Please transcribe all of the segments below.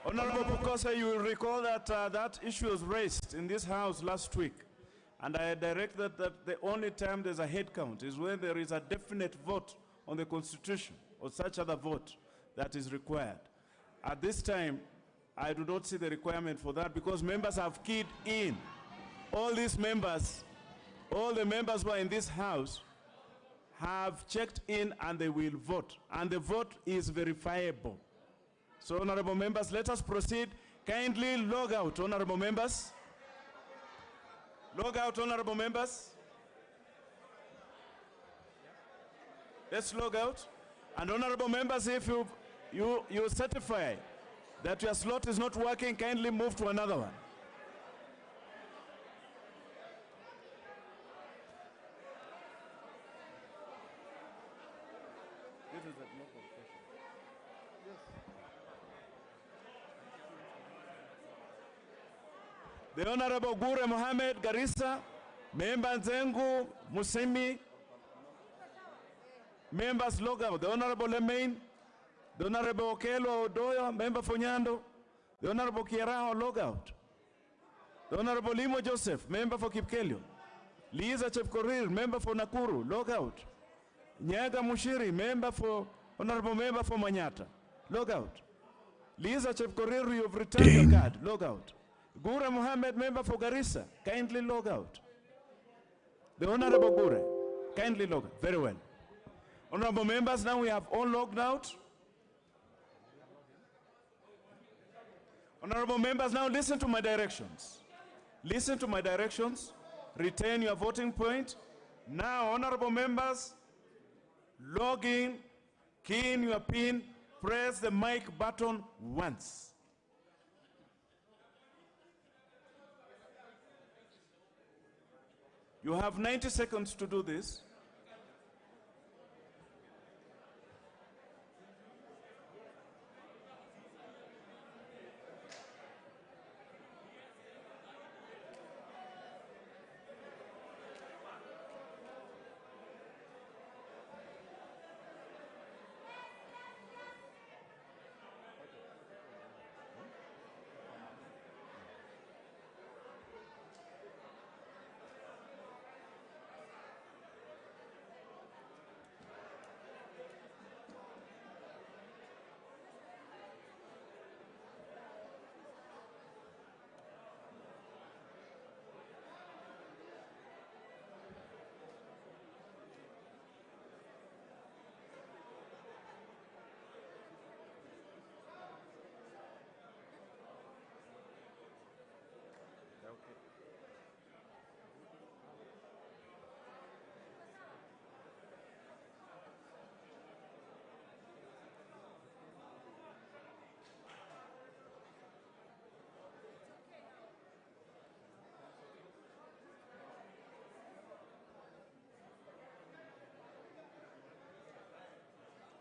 Honorable Bukosa, you will recall that that issue was raised in this house last week. And I directed that the only time there's a head count is when there is a definite vote on the Constitution or such other vote that is required. At this time, I do not see the requirement for that because members have keyed in. All these members, all the members who are in this house have checked in and they will vote. And the vote is verifiable. So, honorable members, let us proceed. Kindly log out, honorable members. Log out, honorable members. Let's log out. And honorable members, if you certify that your slot is not working, kindly move to another one. This is a local session. Yes. The Honorable Gure Mohammed Garissa, Member Nzengu Musimi, members log out. The Honorable Lemain, the Honorable Okelo Odoyo, member for Nyando, the Honorable Kiaraho log out. The Honorable Limo Joseph, member for Kipkelio, Liza Chepkorir, member for Nakuru, log out. Nyaga Mushiri, Honorable member for Manyata, log out. Liza Chepkorir, you have returned your card, log out. Gure Mohammed, member for Garissa, kindly log out. The Honorable Gure, kindly log out. Very well. Honorable members, now we have all logged out. Honorable members, now listen to my directions. Listen to my directions. Retain your voting point. Now, honorable members, log in, key in your PIN, press the mic button once. You have 90 seconds to do this.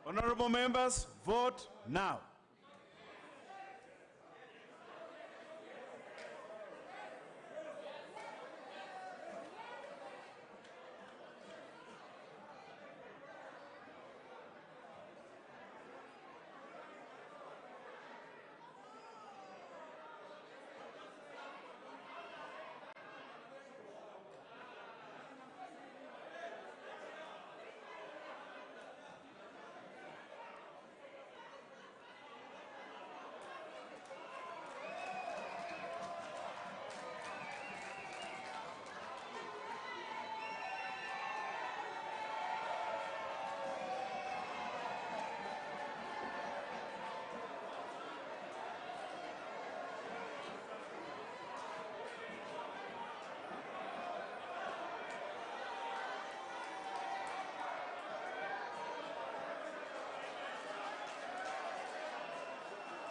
Honorable members, vote now.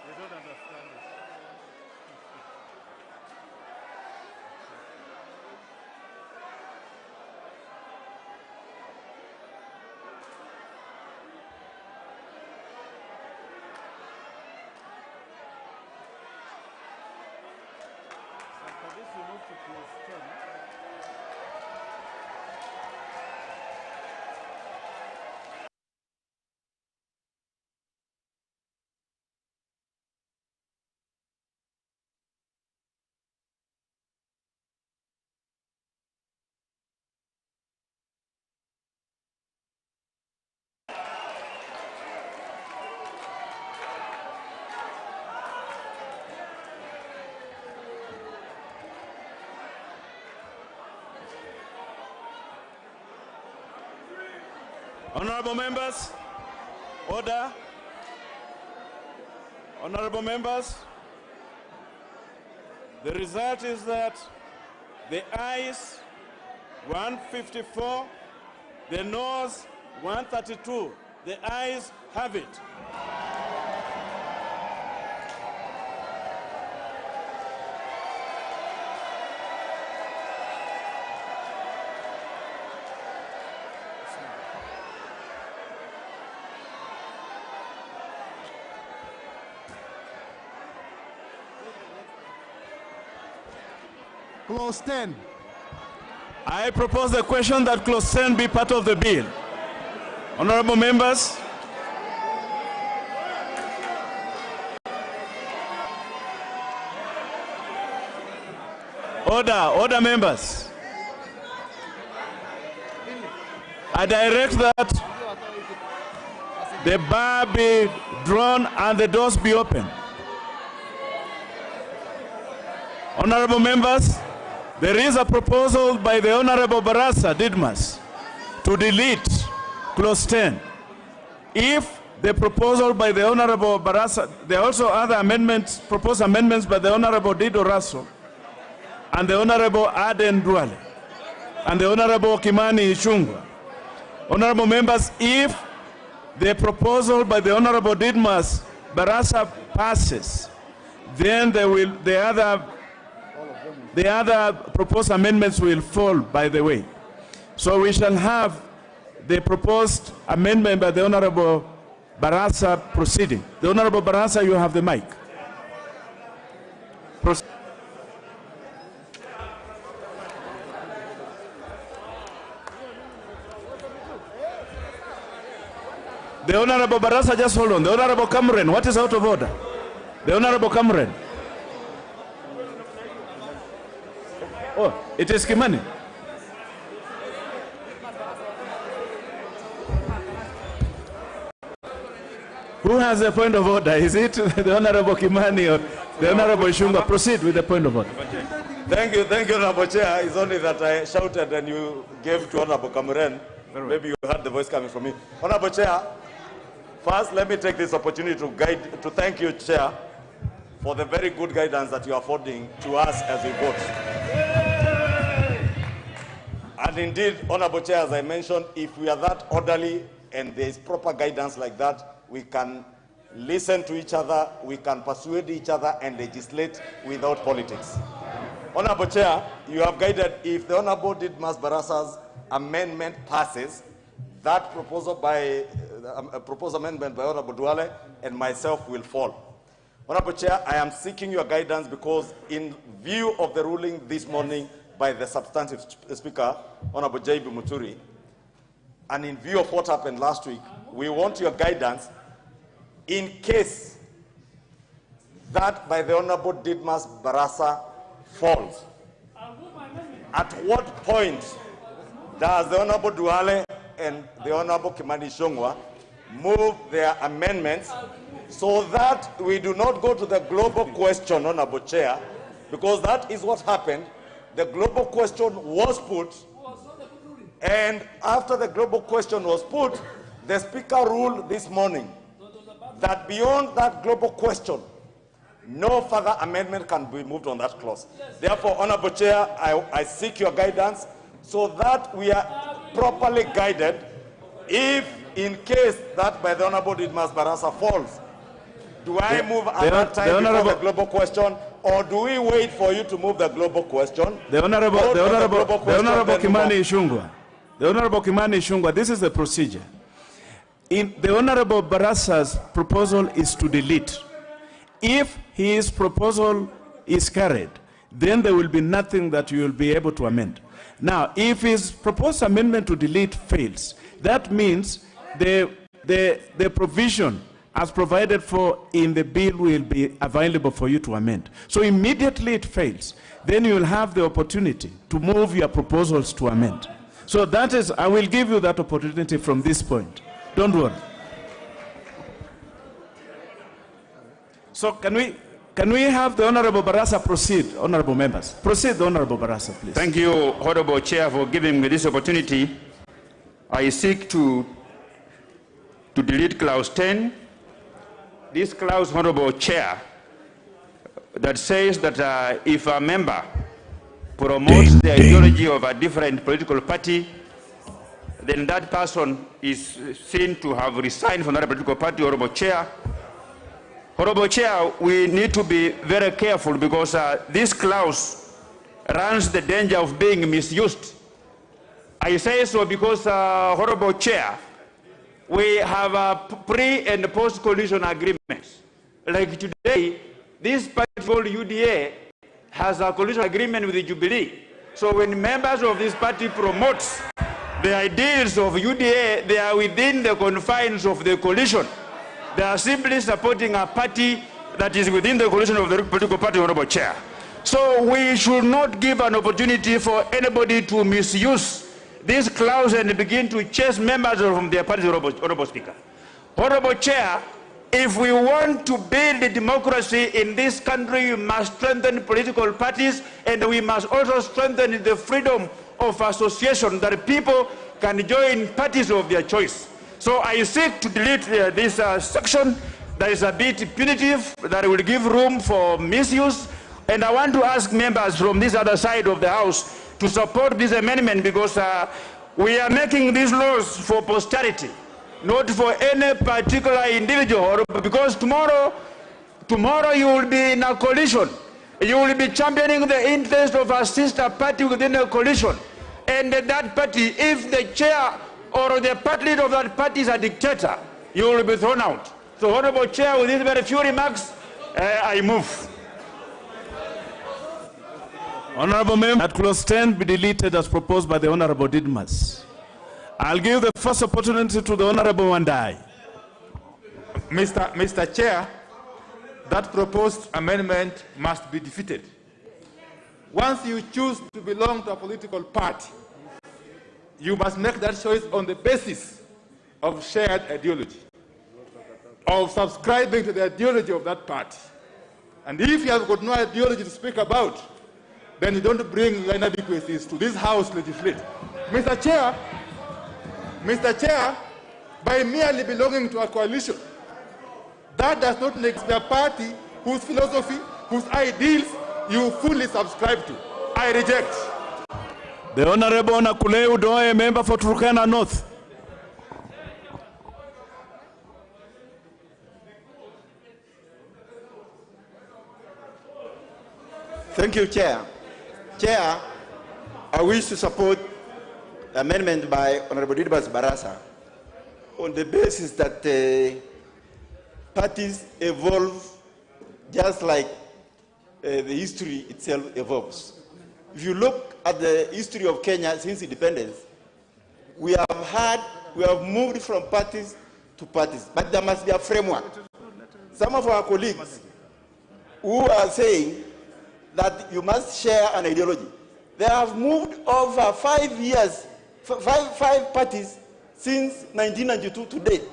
They don't understand it. After this, we move to close 10. Honorable members, order. Honorable members, the result is that the ayes 154, the noes 132. The ayes have it. Clause 10. I propose the question that clause 10 be part of the bill. Honorable members, order members. I direct that the bar be drawn and the doors be open. Honorable members, there is a proposal by the Honorable Barasa Didmas to delete clause 10. If the proposal by the Honorable Barasa, there are also other amendments, proposed amendments by the Honorable Dido Raso and the Honorable Aden Duale and the Honorable Kimani Ichung'wah. Honorable members, if the proposal by the Honorable Didmas Barasa passes, then the other proposed amendments will fall, by the way. So we shall have the proposed amendment by the Honorable Barasa proceeding. The Honorable Barasa, you have the mic. The Honorable Barasa, just hold on. The Honorable Cameron, what is out of order? The Honorable Cameron. Oh, it is Kimani. Who has a point of order? Is it the Honorable Kimani or the Honorable Ichung'wah? Proceed with the point of order. Thank you, Honorable Chair. It's only that I shouted and you gave to Honorable Cameron. Maybe you heard the voice coming from me. Honorable Chair, first let me take this opportunity to thank you, Chair, for the very good guidance that you are affording to us as we vote. And indeed, Honorable Chair, as I mentioned, if we are that orderly and there is proper guidance like that, we can listen to each other, we can persuade each other and legislate without politics. Honorable Chair, you have guided, if the Honorable Didmas Barasa's amendment passes, that proposed amendment by Honorable Duale and myself will fall. Honorable Chair, I am seeking your guidance because in view of the ruling this morning by the substantive Speaker, Honorable J.B. Muturi, and in view of what happened last week, we want your guidance in case that by the Honorable Didmas Barasa falls. At what point does the Honorable Duale and the Honorable Kimani Ichung'wah move their amendments so that we do not go to the global question, Honorable Chair, because that is what happened. The global question was put, and after the global question was put, the Speaker ruled this morning that beyond that global question, no further amendment can be moved on that clause. Therefore, Honorable Chair, I seek your guidance so that we are properly guided if in case that by the Honorable Didmas Barasa falls. Do I move at that time before the global question, or do we wait for you to move the global question? The Honorable Kimani Ichung'wah. The Honorable Kimani Ichung'wah, this is the procedure. The Honorable Barasa's proposal is to delete. If his proposal is carried, then there will be nothing that you will be able to amend. Now, if his proposed amendment to delete fails, that means the provision as provided for in the bill will be available for you to amend. So immediately it fails, then you will have the opportunity to move your proposals to amend. So that is, I will give you that opportunity from this point. Don't worry. So can we have the Honorable Barasa proceed, Honorable members? Proceed, the Honorable Barasa, please. Thank you, Honorable Chair, for giving me this opportunity. I seek to to delete clause 10. This clause, Honorable Chair, that says that if a member promotes the ideology of a different political party, then that person is seen to have resigned from that political party. Honorable Chair, we need to be very careful because this clause runs the danger of being misused. I say so because, Honorable Chair, we have a pre- and post-coalition agreements. Like today, this party called UDA has a coalition agreement with the Jubilee. So when members of this party promote the ideals of UDA, they are within the confines of the coalition. They are simply supporting a party that is within the coalition of the political party, Honorable Chair. So we should not give an opportunity for anybody to misuse this clause and begin to chase members from their party, Honorable Speaker. Honorable Chair, if we want to build a democracy in this country, we must strengthen political parties, and we must also strengthen the freedom of association, that people can join parties of their choice. So I seek to delete this section that is a bit punitive, that will give room for misuse. And I want to ask members from this other side of the House to support this amendment, because we are making these laws for posterity, not for any particular individual, because tomorrow you will be in a coalition. You will be championing the interest of a sister party within a coalition. And that party, if the chair or the party leader of that party is a dictator, you will be thrown out. So, Honorable Chair, with these very few remarks, I move. Honorable Member, that clause 10 be deleted as proposed by the Honorable Didmas. I'll give the first opportunity to the Honorable Wandai. Mr. Chair, that proposed amendment must be defeated. Once you choose to belong to a political party, you must make that choice on the basis of shared ideology, of subscribing to the ideology of that party. And if you have got no ideology to speak about, then you don't bring your inadequacies to this House legislate. Mr. Chair, by merely belonging to a coalition, that does not make a party whose philosophy, whose ideals you fully subscribe to. I reject. The Honorable Nakule Udoe, member for Turkana North. Thank you, Chair. Chair, I wish to support the amendment by Honorable Didbas Barasa on the basis that parties evolve just like the history itself evolves. If you look at the history of Kenya since independence, we have moved from parties to parties, but there must be a framework. Some of our colleagues who are saying that you must share an ideology, they have moved over 5 years, five parties since 1992 to date.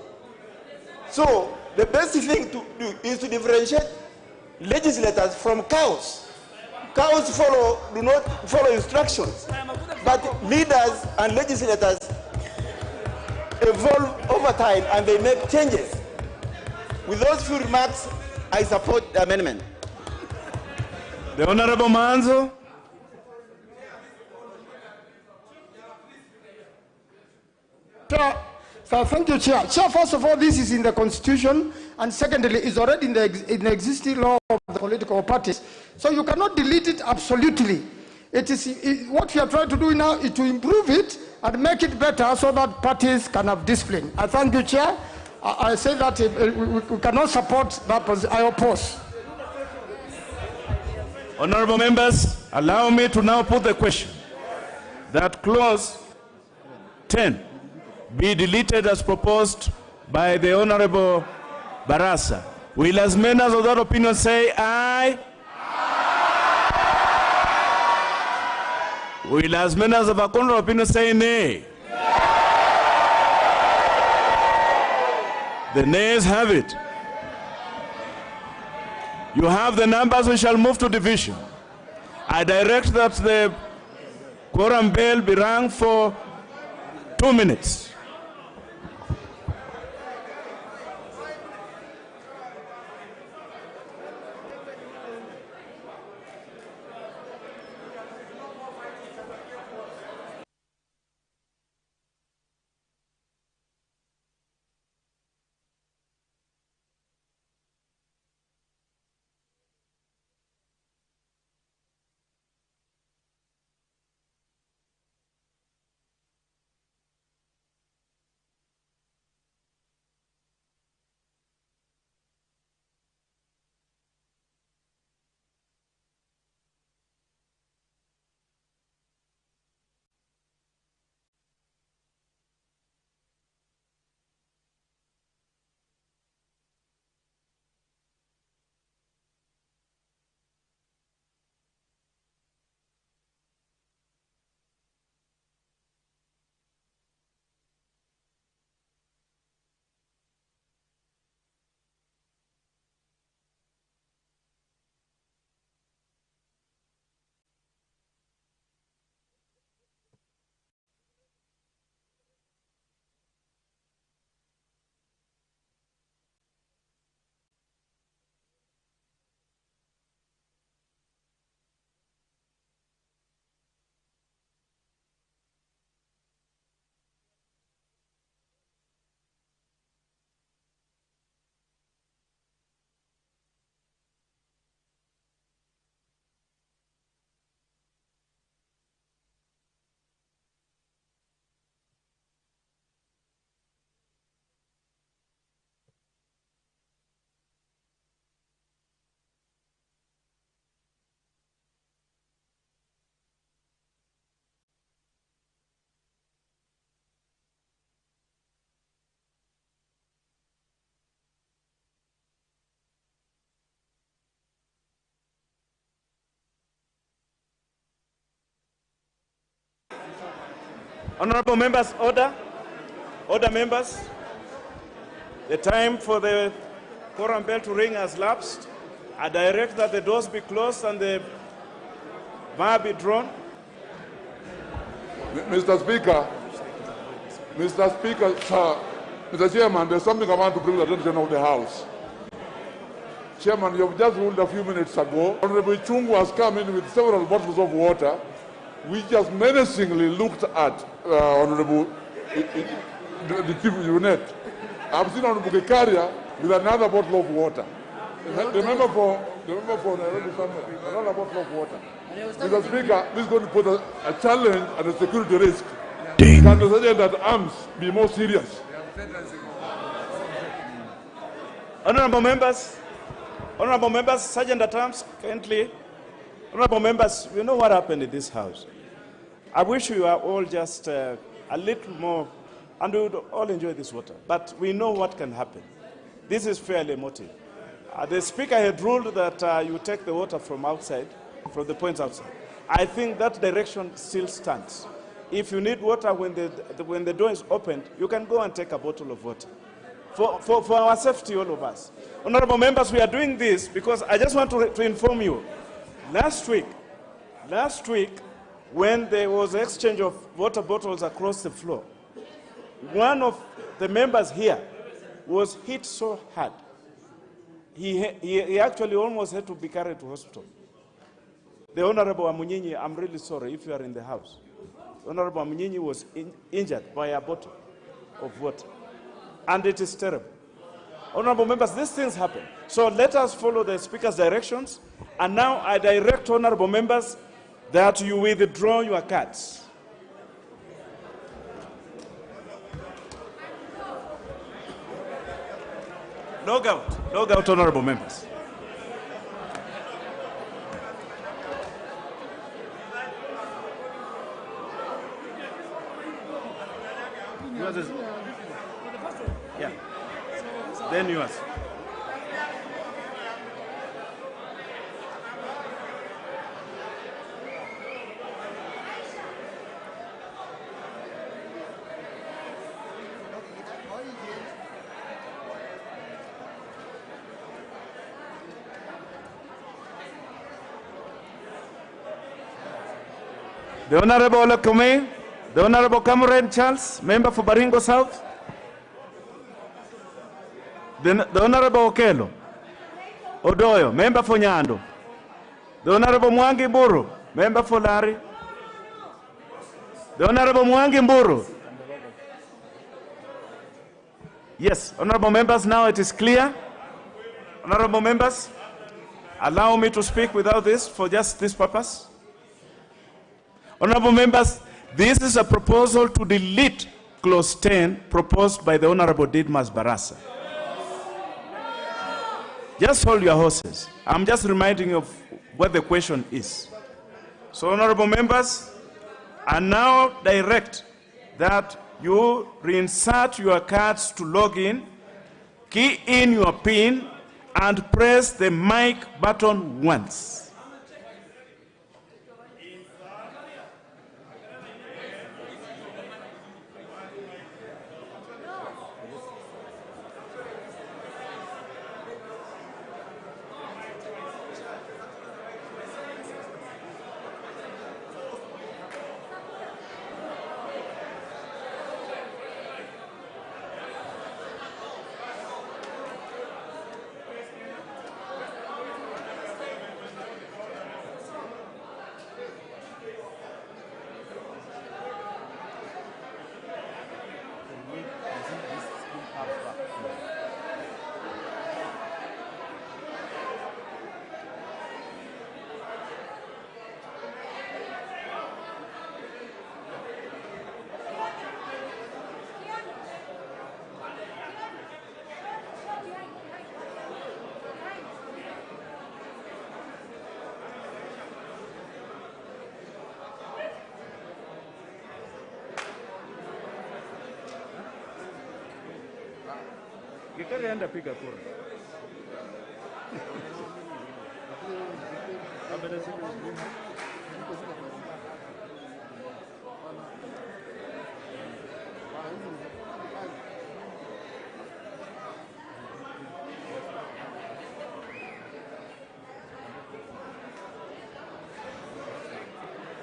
So the best thing to do is to differentiate legislators from cows. Cows do not follow instructions, but leaders and legislators evolve over time and they make changes. With those few remarks, I support the amendment. The Honorable Manzo. So thank you, Chair. Chair, first of all, this is in the Constitution, and secondly, it's already in the existing law of the political parties. So you cannot delete it absolutely. What we are trying to do now is to improve it and make it better so that parties can have discipline. I thank you, Chair. I say that we cannot support that. I oppose. Honorable members, allow me to now put the question that clause 10 be deleted as proposed by the Honorable Barasa. Will as many as of that opinion say aye? Aye. Will as many as of a contrary opinion say nay? The nays have it. You have the numbers, we shall move to division. I direct that the quorum bell be rung for 2 minutes. Honorable members, order. Order, members. The time for the quorum bell to ring has lapsed. I direct that the doors be closed and the bar be drawn. Mr. Speaker, sir, Mr. Chairman, there's something I want to bring to the attention of the House. Chairman, you have just ruled a few minutes ago. Honorable Chungu has come in with several bottles of water. We just menacingly looked at Honorable the people unit. I've seen Honorable Kekaria with another bottle of water. The member for another bottle of water. Mr. Speaker, this is going to put a challenge and a security risk. Ding. Can the sergeant at arms be more serious? Honorable members, Sergeant at Arms, kindly. Honorable members, you know what happened in this house. I wish we were all just a little more, and we would all enjoy this water. But we know what can happen. This is fairly emotive. The Speaker had ruled that you take the water from outside, from the points outside. I think that direction still stands. If you need water when the door is opened, you can go and take a bottle of water. For our safety, all of us. Honorable members, we are doing this because I just want to inform you. Last week, when there was exchange of water bottles across the floor, one of the members here was hit so hard. He actually almost had to be carried to hospital. The Honorable Amunyinyi, I'm really sorry if you are in the house. Honorable Amunyinyi was injured by a bottle of water. And it is terrible. Honorable members, these things happen. So let us follow the Speaker's directions. And now I direct honorable members that you withdraw your cards. Log out, honorable members. Yours is, yeah. Then yours. The Honorable Olakome, the Honorable Cameron Charles, member for Baringo South. The Honorable Okelo Odoyo, member for Nyando. The Honorable Mwangi Mburu, member for Lari. The Honorable Mwangi Mburu. Yes, honorable members, now it is clear. Honorable members, allow me to speak without this for just this purpose. Honorable members, this is a proposal to delete clause 10 proposed by the Honorable Didmas Barasa. Just hold your horses. I'm just reminding you of what the question is. So, honorable members, I now direct that you reinsert your cards to log in, key in your PIN, and press the mic button once. Gikari anda piga kura.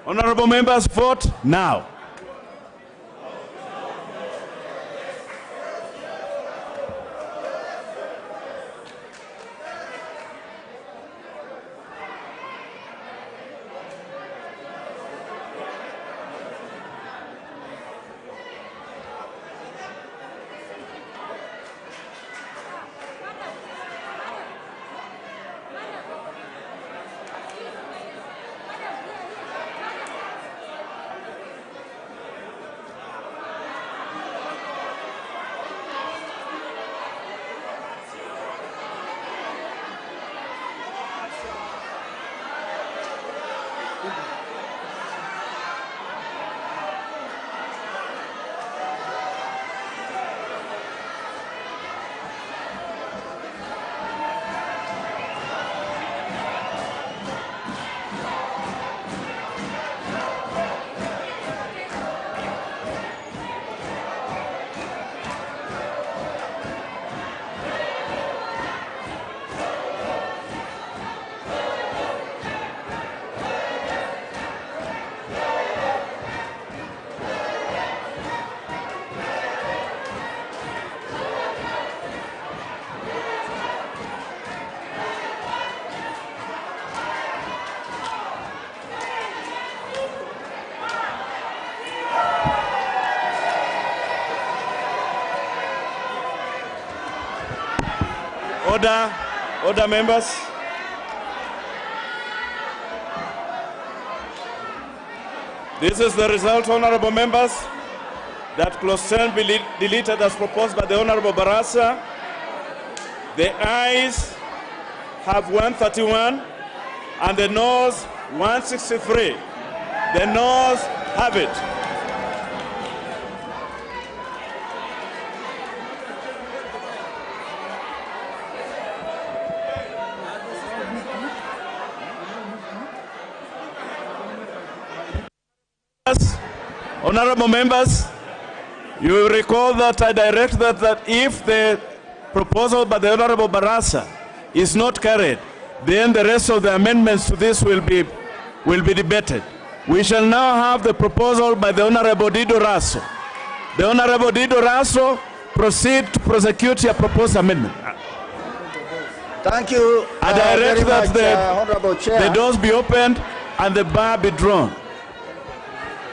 Honorable members, vote now. Order, members. This is the result, honorable members, that clause 10 be deleted as proposed by the Honorable Barasa. The ayes have 131 and the noes 163. The noes have it. Honorable members, you will recall that I directed that if the proposal by the Honorable Barasa is not carried, then the rest of the amendments to this will be debated. We shall now have the proposal by the Honorable Dido Raso. The Honorable Dido Raso proceed to prosecute your proposed amendment. Thank you. I direct that Honorable Chair. the doors be opened and the bar be drawn.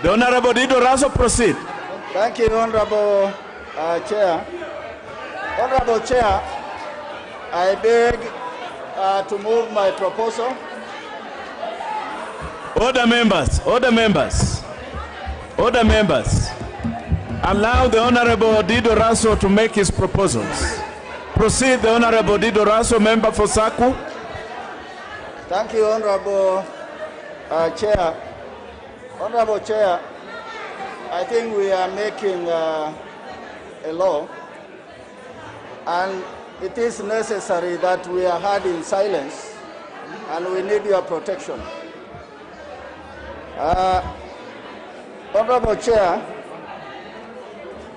The Honorable Dido Raso, proceed. Thank you, Honorable Chair. Honorable Chair, I beg to move my proposal. Order, members. Order, members. Order, members. Allow the Honorable Dido Raso to make his proposals. Proceed, the Honorable Dido Raso, member for Saku. Thank you, Honorable Chair. Honorable Chair, I think we are making a law, and it is necessary that we are heard in silence, and we need your protection. Honorable Chair,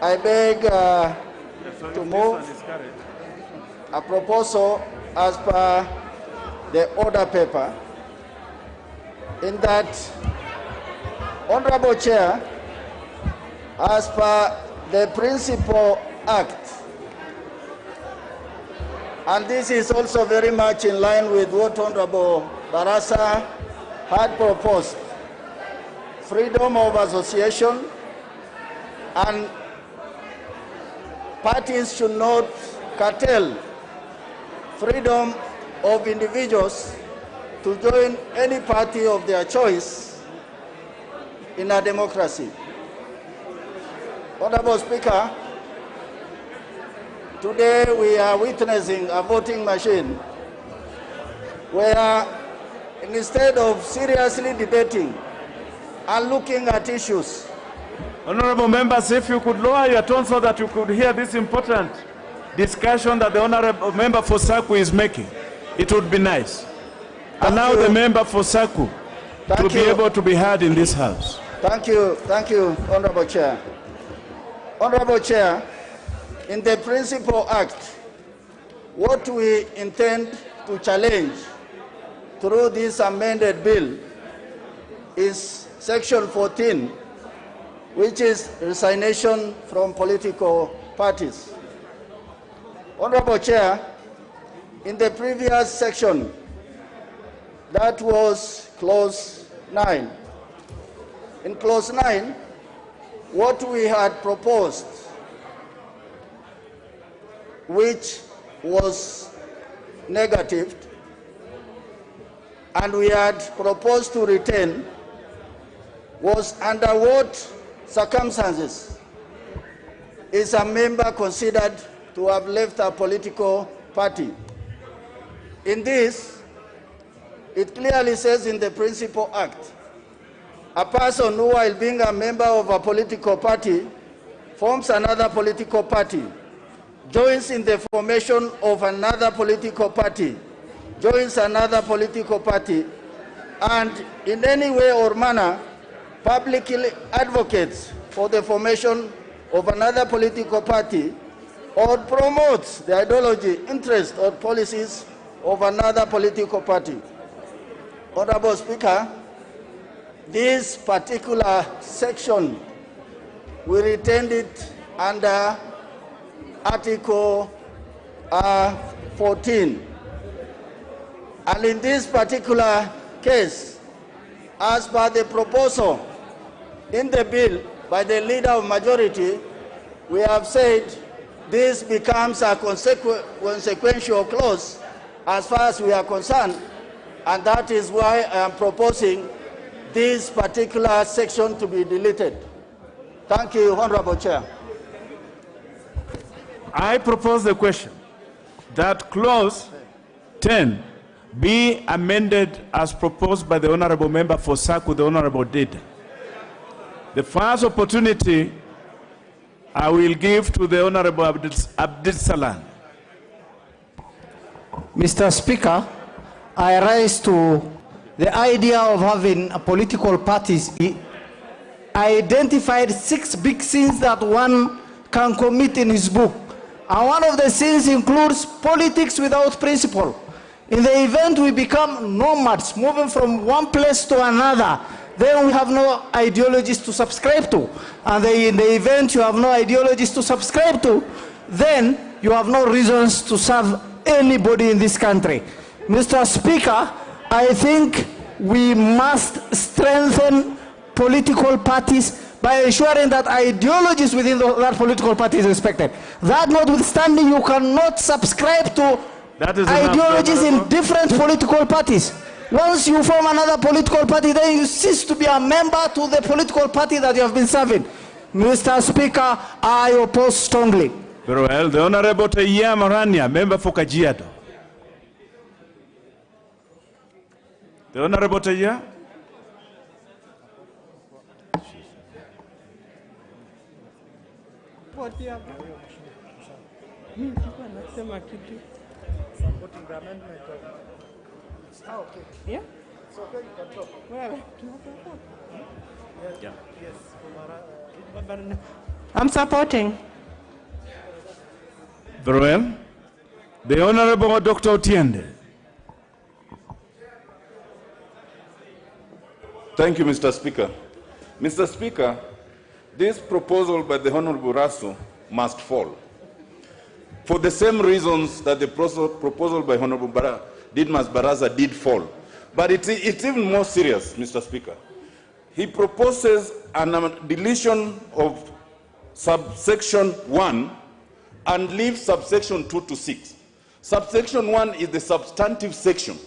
I beg to move a proposal as per the order paper, in that, Honorable Chair, as per the Principal Act, and this is also very much in line with what Honorable Barasa had proposed, freedom of association, and parties should not curtail freedom of individuals to join any party of their choice in a democracy. Honorable Speaker, today we are witnessing a voting machine where instead of seriously debating and looking at issues. Honorable members, if you could lower your tone so that you could hear this important discussion that the Honorable member for Saku is making, it would be nice. Allow the member for Saku to be able to be heard in this house. Thank you, Honorable Chair. Honorable Chair, in the Principal Act, what we intend to challenge through this amended bill is Section 14, which is resignation from political parties. Honorable Chair, in the previous section, that was clause 9. In clause 9, what we had proposed, which was negative, and we had proposed to retain, was under what circumstances is a member considered to have left a political party. In this, it clearly says in the Principal Act, a person who, while being a member of a political party, forms another political party, joins in the formation of another political party, joins another political party, and in any way or manner publicly advocates for the formation of another political party or promotes the ideology, interest, or policies of another political party. Honorable Speaker, this particular section, we retained it under Article 14. And in this particular case, as per the proposal in the bill by the leader of majority, we have said this becomes a consequential clause as far as we are concerned, and that is why I am proposing this particular section to be deleted. Thank you, Honorable Chair. I propose the question that clause 10 be amended as proposed by the Honorable Member for Saku, the Honorable did. The first opportunity I will give to the Honorable Abdul Salam. Mr. Speaker, I rise to the idea of having a political parties. I identified 6 big sins that one can commit in his book. And one of the sins includes politics without principle. In the event we become nomads, moving from one place to another, then we have no ideologies to subscribe to. And in the event you have no ideologies to subscribe to, then you have no reasons to serve anybody in this country. Mr. Speaker, I think we must strengthen political parties by ensuring that ideologies within that political party is respected. That notwithstanding, you cannot subscribe to ideologies in different political parties. Once you form another political party, then you cease to be a member to the political party that you have been serving. Mr. Speaker, I oppose strongly. Very well. The Honorable Taya Marania, member for Kajiado. The Honorable Taya. Yeah? I'm supporting. Very well. The Honorable Dr. Otiende. Thank you, Mr. Speaker. Mr. Speaker, this proposal by the Honorable Raso must fall, for the same reasons that the proposal by Honorable Didmas Baraza did fall. But it's even more serious, Mr. Speaker. He proposes a deletion of subsection 1 and leaves subsection 2 to 6. Subsection 1 is the substantive section.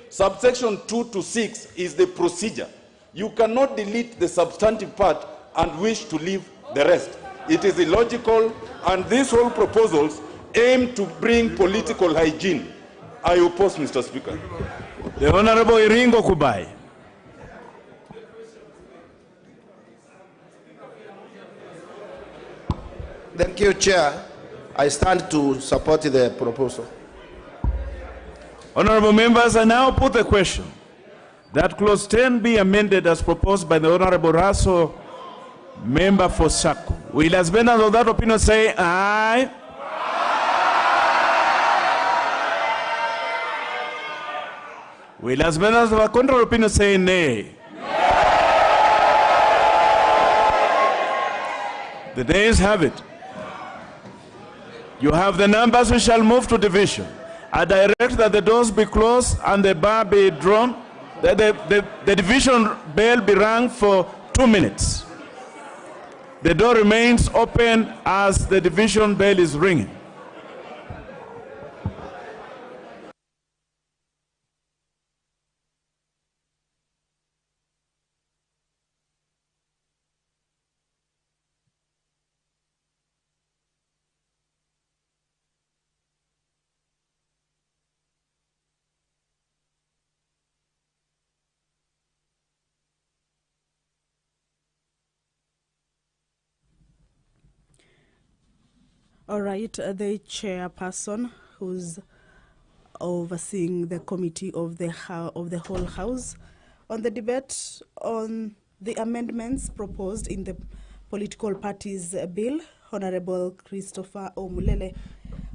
Subsection 2 to 6 is the procedure. You cannot delete the substantive part and wish to leave the rest. It is illogical, and these whole proposals aim to bring political hygiene. I oppose, Mr. Speaker. The Honorable Iringo Kubai. Thank you, Chair. I stand to support the proposal. Honorable members, I now put the question that clause 10 be amended as proposed by the Honorable Raso, member for Saku. Will as members of that opinion say aye? Will as members of a contrary opinion say nay? The days have it. You have the numbers, we shall move to division. I direct that the doors be closed and the bar be drawn. The division bell be rung for 2 minutes. The door remains open as the division bell is ringing. All right, the chairperson who's overseeing the committee of the whole house on the debate on the amendments proposed in the political parties bill, Honorable Christopher Omulele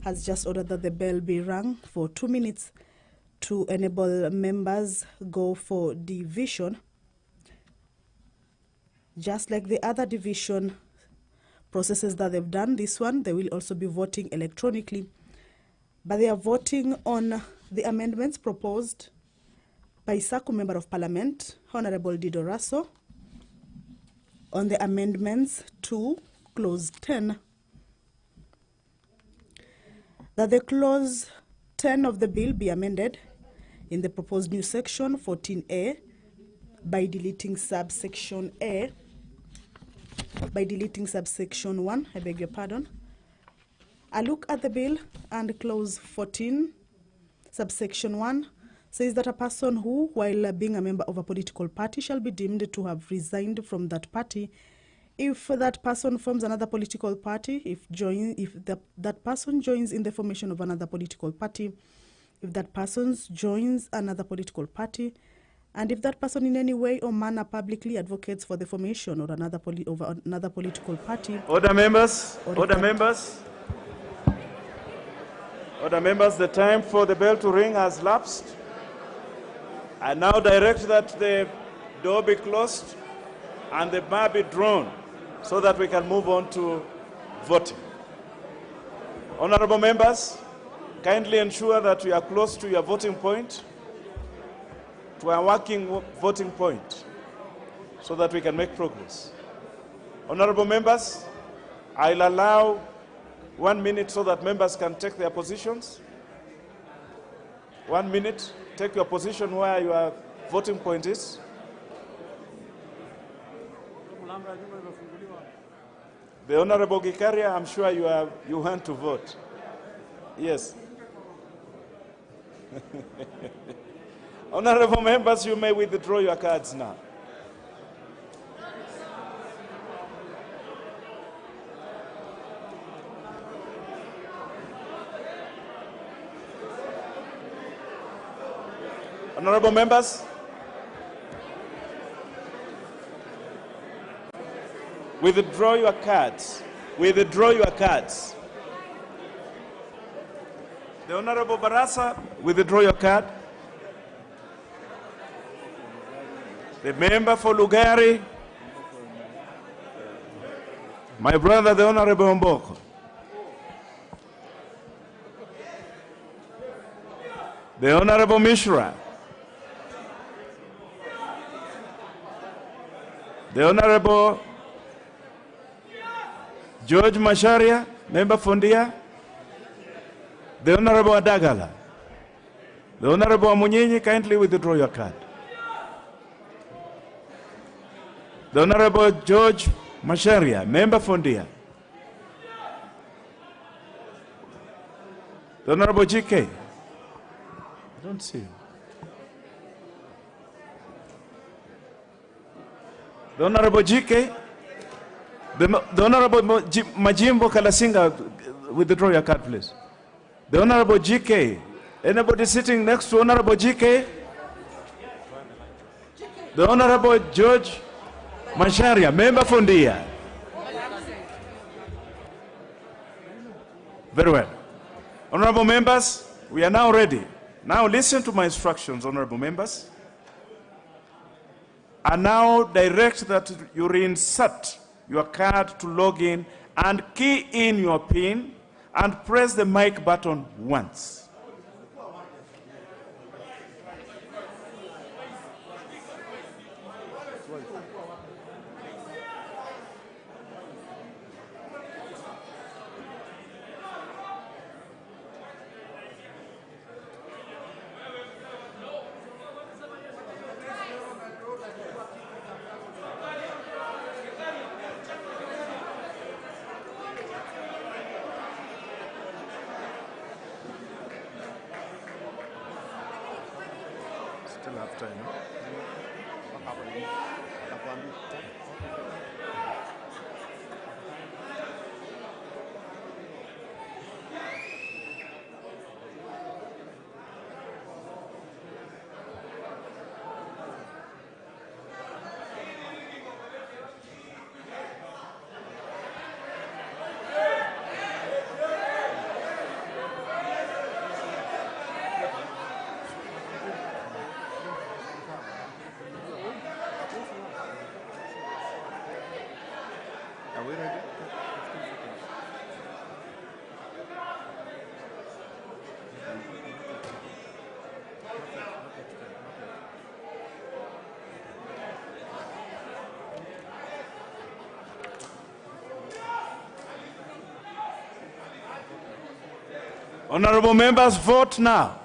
has just ordered that the bell be rung for 2 minutes to enable members go for division. Just like the other division processes that they've done, this one, they will also be voting electronically. But they are voting on the amendments proposed by Saku Member of Parliament, Honorable Dido Raso, on the amendments to Clause 10. That the Clause 10 of the bill be amended in the proposed new section 14A by deleting subsection A, by deleting subsection 1, I beg your pardon. A look at the bill and clause 14, subsection 1, says that a person who, while being a member of a political party, shall be deemed to have resigned from that party if that person forms another political party, if that person joins in the formation of another political party, if that person joins another political party, and if that person in any way or manner publicly advocates for the formation of another political party. Order members, order members. Order members, the time for the bell to ring has lapsed. I now direct that the door be closed and the bar be drawn so that we can move on to voting. Honorable members, kindly ensure that you are close to your voting point, to a working voting point, so that we can make progress. Honorable members, I'll allow 1 minute so that members can take their positions. 1 minute, take your position where your voting point is. The Honorable Gikaria, I'm sure you want to vote. Yes. Honorable members, you may withdraw your cards now. Honorable members, withdraw your cards. Withdraw your cards. The Honorable Barasa, withdraw your card. The member for Lugari, my brother, the Honorable Mboko. The Honorable Mishra. The Honorable George Masharia, member Fondia. The Honorable Adagala. The Honorable Amunyinyi, kindly withdraw your card. The Honorable George Masharia, member Fondia. The Honorable GK. I don't see you. The Honorable GK. The Honorable Majimbo Kalasinga, withdraw your card, please. The Honorable GK. Anybody sitting next to Honorable GK? The Honorable George Masharia, member Fondia. Very well. Honorable members, we are now ready. Now listen to my instructions, honorable members. I now direct that you reinsert your card to log in and key in your PIN and press the mic button once. Still have time. Are we ready? Honorable members, vote now.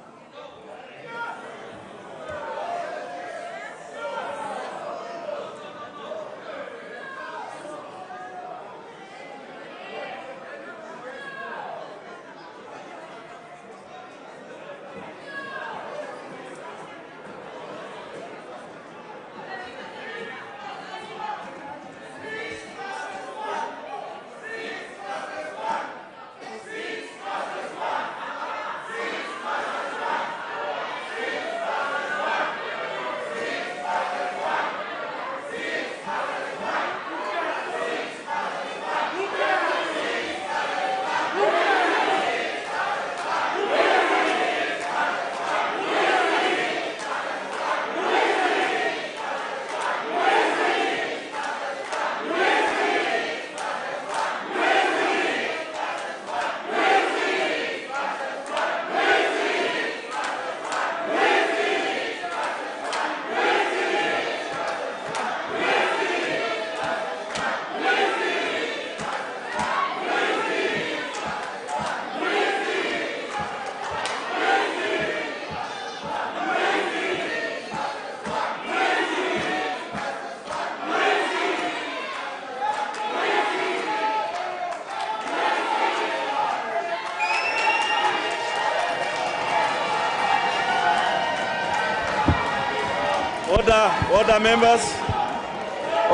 Order members.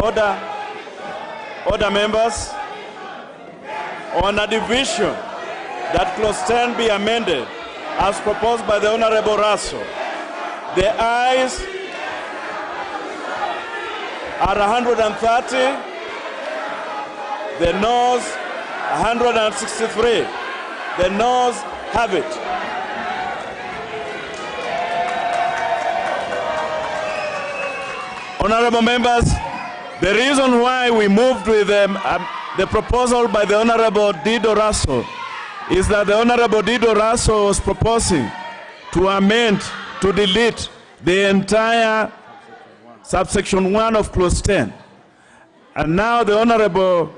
Order members. On a division that clause 10 be amended as proposed by the Honorable Raso. The ayes are 130, the noes 163. The noes have it. Honorable members, the reason why we moved with the proposal by the Honorable Dido Raso is that the Honorable Dido Raso was proposing to amend, to delete the entire subsection 1 of clause 10. And now the Honorable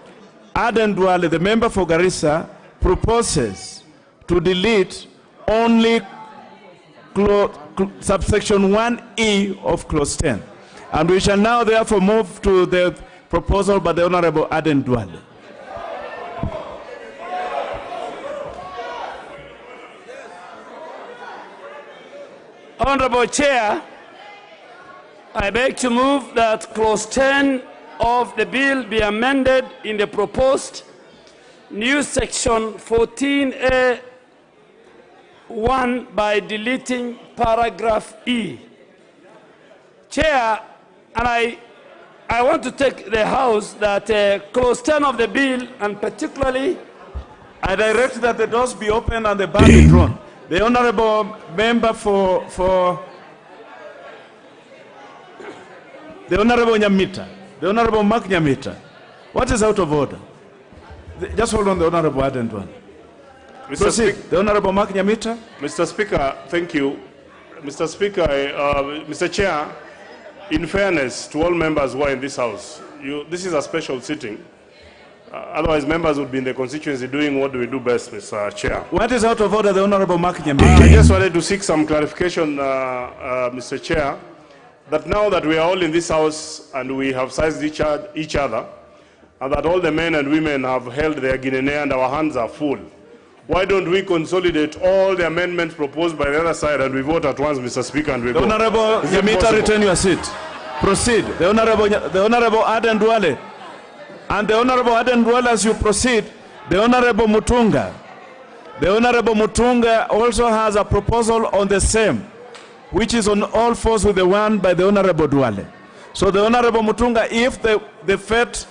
Aden Duale, the member for Garissa, proposes to delete only subsection 1E of clause 10. And we shall now therefore move to the proposal by the Honorable Aden Duale. Honorable Chair, I beg to move that clause 10 of the bill be amended in the proposed new section 14A 1 by deleting paragraph E. Chair, and I want to take the House that clause 10 of the bill, and particularly, I direct that the doors be opened and the bar be drawn. The Honorable Member for the Honorable Nyamita, the Honorable Mark Nyamita, What is out of order? Just hold on, the Honorable Adendwan. Proceed. The Honorable Mark Nyamita. Mr. Speaker, thank you. Mr. Speaker, Mr. Chair, in fairness to all members who are in this House, this is a special sitting. Otherwise, members would be in the constituency doing what we do best, Mr. Chair. What is out of order, the Honorable Mark Nyamita? I just wanted to seek some clarification, Mr. Chair, that now that we are all in this House and we have sized each other, and that all the men and women have held their guinea and our hands are full, why don't we consolidate all the amendments proposed by the other side and we vote at once, Mr. Speaker, and we go? The Honorable Nyamita, return your seat. Proceed. The Honorable Aden Duale. And the Honorable Aden Duale, as you proceed, the Honorable Mutunga. The Honorable Mutunga also has a proposal on the same, which is on all fours with the one by the Honorable Duale. So the Honorable Mutunga, if the fate,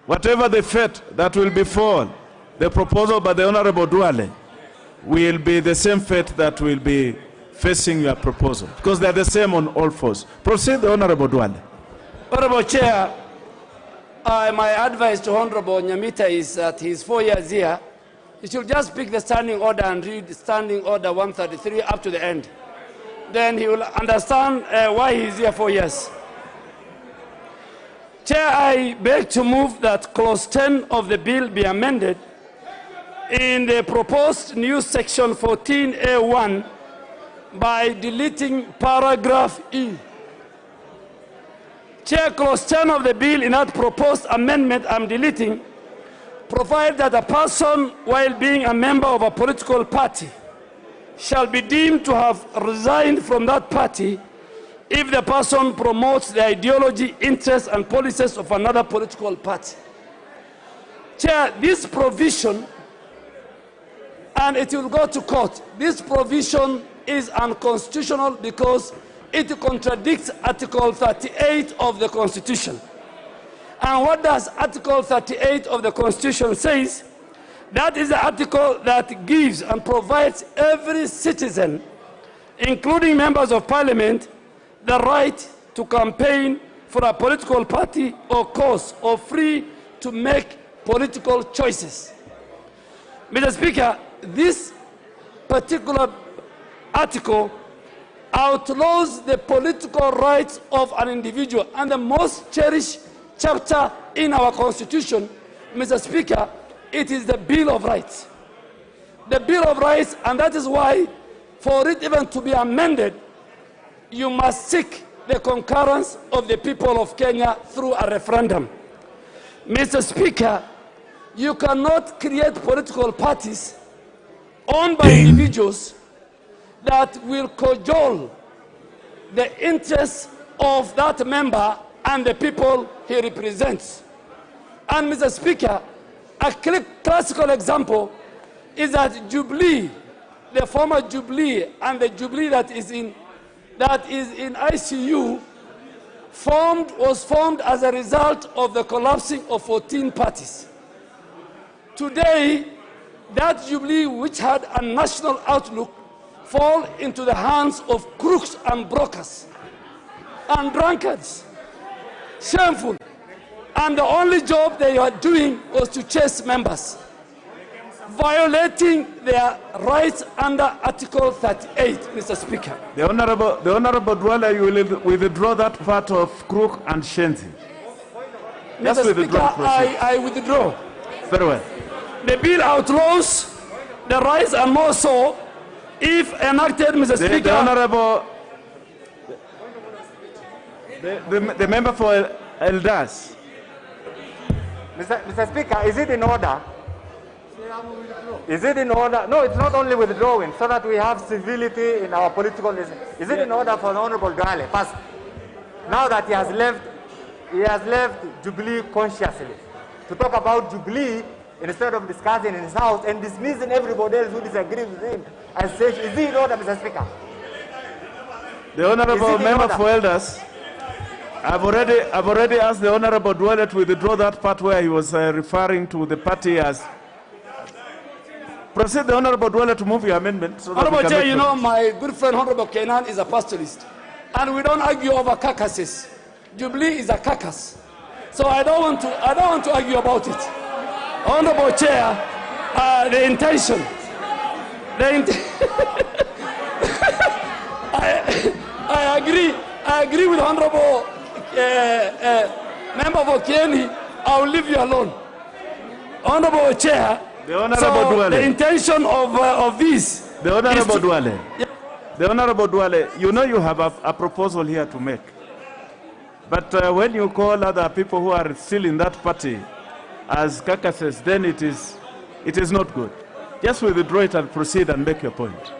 whatever the fate that will befall the proposal by the Honorable Duale will be the same fate that will be facing your proposal, because they are the same on all fours. Proceed, the Honorable Duale. Honorable Chair, my advice to Honorable Nyamita is that he's 4 years here. He should just pick the standing order and read Standing Order 133 up to the end. Then he will understand why he's here 4 years. Chair, I beg to move that Clause 10 of the bill be amended in the proposed new Section 14A1 by deleting paragraph E. Chair, Clause 10 of the bill in that proposed amendment I'm deleting provides that a person, while being a member of a political party, shall be deemed to have resigned from that party if the person promotes the ideology, interests, and policies of another political party. Chair, this provision, and it will go to court, this provision is unconstitutional because it contradicts Article 38 of the Constitution. And what does Article 38 of the Constitution says? That is the article that gives and provides every citizen, including members of Parliament, the right to campaign for a political party or cause, or free to make political choices. Mr. Speaker, this particular article outlaws the political rights of an individual, and the most cherished chapter in our Constitution, Mr. Speaker, it is the Bill of Rights. The Bill of Rights, and that is why, for it even to be amended, you must seek the concurrence of the people of Kenya through a referendum. Mr. Speaker, you cannot create political parties owned by individuals that will cajole the interests of that member and the people he represents. And Mr. Speaker, a classical example is that Jubilee, the former Jubilee, and the Jubilee that is in ICU, was formed as a result of the collapsing of 14 parties. Today, that Jubilee, which had a national outlook, fall into the hands of crooks and brokers and drunkards. Shameful. And the only job they are doing was to chase members, violating their rights under Article 38, Mr. Speaker. The Honorable Dwala, you will withdraw that part of crook and shenzi. Mr. Speaker, I withdraw. Very well. The bill outlaws the rights, and more so if enacted, Mr. Speaker. The Honorable, the member for Elders. Mr. Speaker, is it in order? Is it in order? No, it's not only withdrawing, so that we have civility in our political. Is it in order for the Honorable Duale? First, now that he has left Jubilee consciously, to talk about Jubilee instead of discussing in his house and dismissing everybody else who disagrees with him and says, is it in order, Mr. Speaker? The Honorable Member for Elders, I've already asked the Honorable Dwale to withdraw that part where he was referring to the party as. Proceed, the Honorable Dwale, to move your amendment. So Honorable Chair, you know, my good friend Honorable Kenan is a pastoralist, and we don't argue over carcasses. Jubilee is a carcass. So I don't want to argue about it. Honorable Chair, the intention. I agree with Honorable Member for Kieni. I will leave you alone. Honorable Chair, the Honorable Duale. The intention of this. The Honorable Duale. The Honorable Duale, you know you have a proposal here to make. But when you call other people who are still in that party as carcasses, then it is not good. Just withdraw it and proceed and make your point.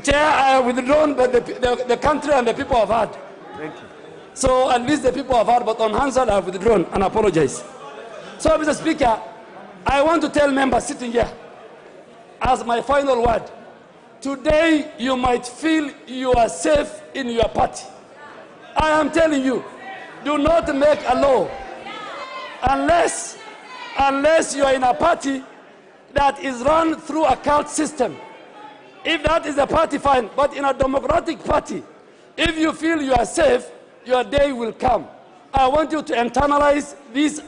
Chair, I have withdrawn, but the country and the people have heard. Thank you. So at least the people have heard, but on Hansard I have withdrawn and apologize. So, Mr. Speaker, I want to tell members sitting here, as my final word, today you might feel you are safe in your party. I am telling you, do not make a law unless you are in a party that is run through a cult system. If that is a party, fine, but in a democratic party, if you feel you are safe, your day will come. I want you to internalize this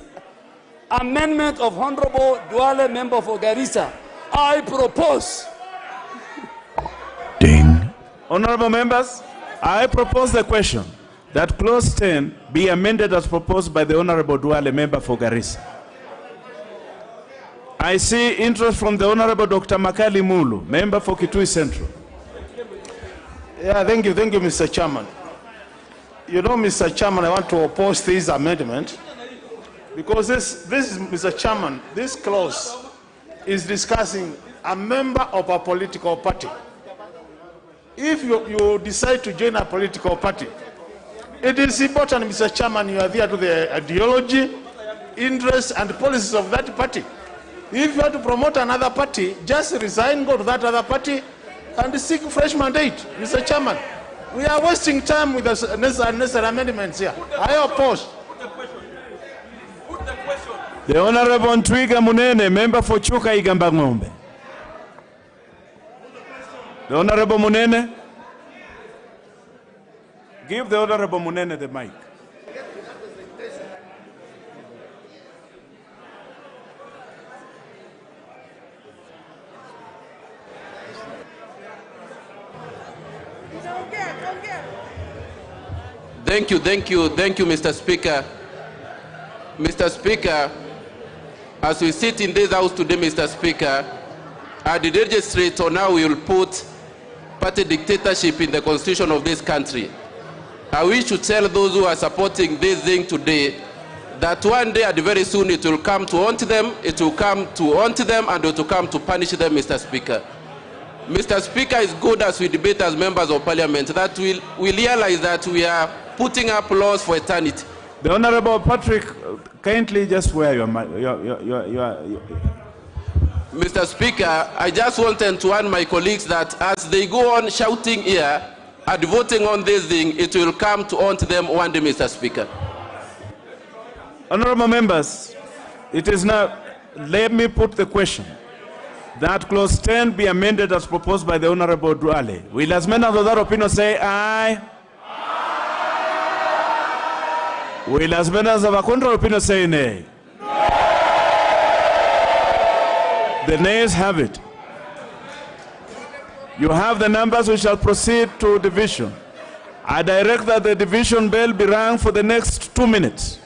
amendment of Honorable Duale, member for Garissa. I propose. Ding. Honorable members, I propose the question that clause 10 be amended as proposed by the Honorable Duale, member for Garissa. I see interest from the Honorable Dr. Makali Mulu, member for Kitui Central. Yeah, thank you, Mr. Chairman. You know, Mr. Chairman, I want to oppose this amendment because this is, Mr. Chairman, this clause is discussing a member of a political party. If you decide to join a political party, it is important, Mr. Chairman, you are there to the ideology, interests, and policies of that party. If you want to promote another party, just resign, go to that other party, and seek fresh mandate, Mr. Chairman. We are wasting time with the unnecessary amendments here. I oppose. The Honorable Ntwiga Munene, member for Chuka Igamba Ng'ombe. The Honorable Munene. Give the Honorable Munene the mic. Thank you, Mr. Speaker. Mr. Speaker, as we sit in this house today, Mr. Speaker, at the legislature now we will put party dictatorship in the constitution of this country. I wish to tell those who are supporting this thing today that one day and very soon it will come to haunt them, and it will come to punish them, Mr. Speaker. Mr. Speaker, it's good as we debate as members of parliament that we realize that we are putting up laws for eternity. The Honorable Patrick, kindly just wear your Mr. Speaker, I just wanted to warn my colleagues that as they go on shouting here and voting on this thing, it will come to haunt them one day, Mr. Speaker. Honorable members, it is now, let me put the question that clause 10 be amended as proposed by the Honorable Duale. Will as many of that opinion say aye? Will as many of a contrary opinion say nay? The nays have it. You have the numbers. We shall proceed to division. I direct that the division bell be rung for the next 2 minutes.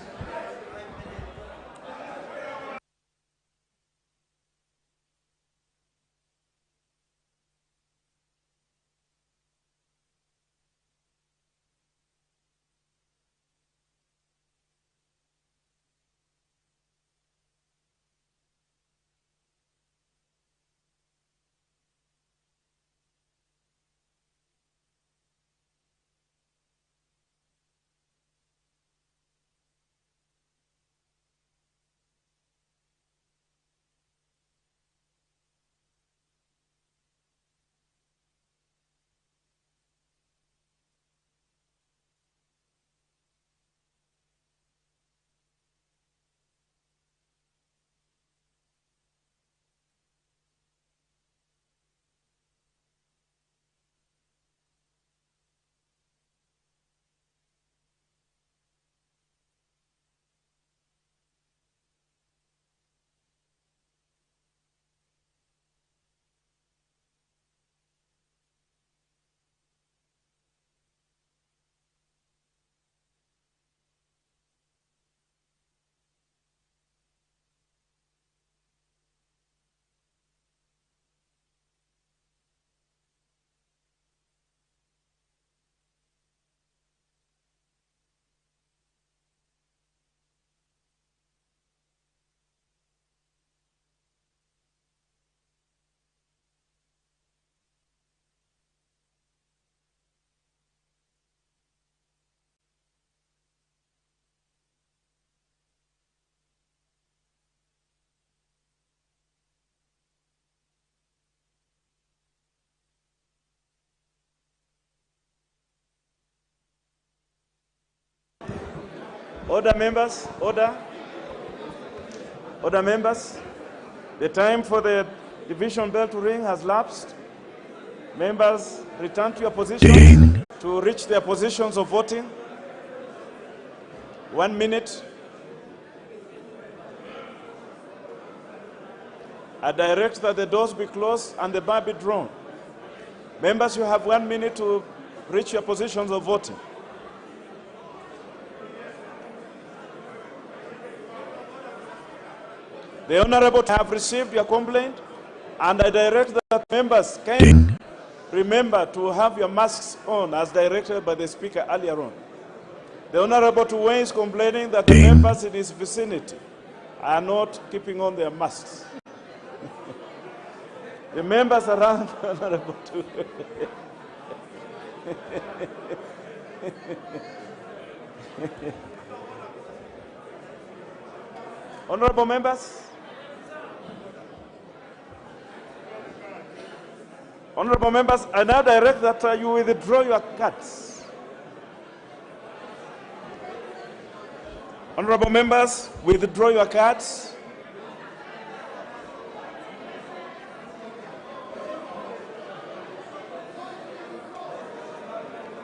Order, members. Order. Order, members. The time for the division bell to ring has lapsed. Members, return to your positions to reach their positions of voting. 1 minute. I direct that the doors be closed and the bar be drawn. Members, you have 1 minute to reach your positions of voting. The Honorable have received your complaint, and I direct that members can remember to have your masks on as directed by the Speaker earlier on. The Honorable Tupo is complaining that the members in his vicinity are not keeping on their masks. The members around the Honorable Tupo. Honorable members. Honorable members, I now direct that you withdraw your cards. Honorable members, withdraw your cards.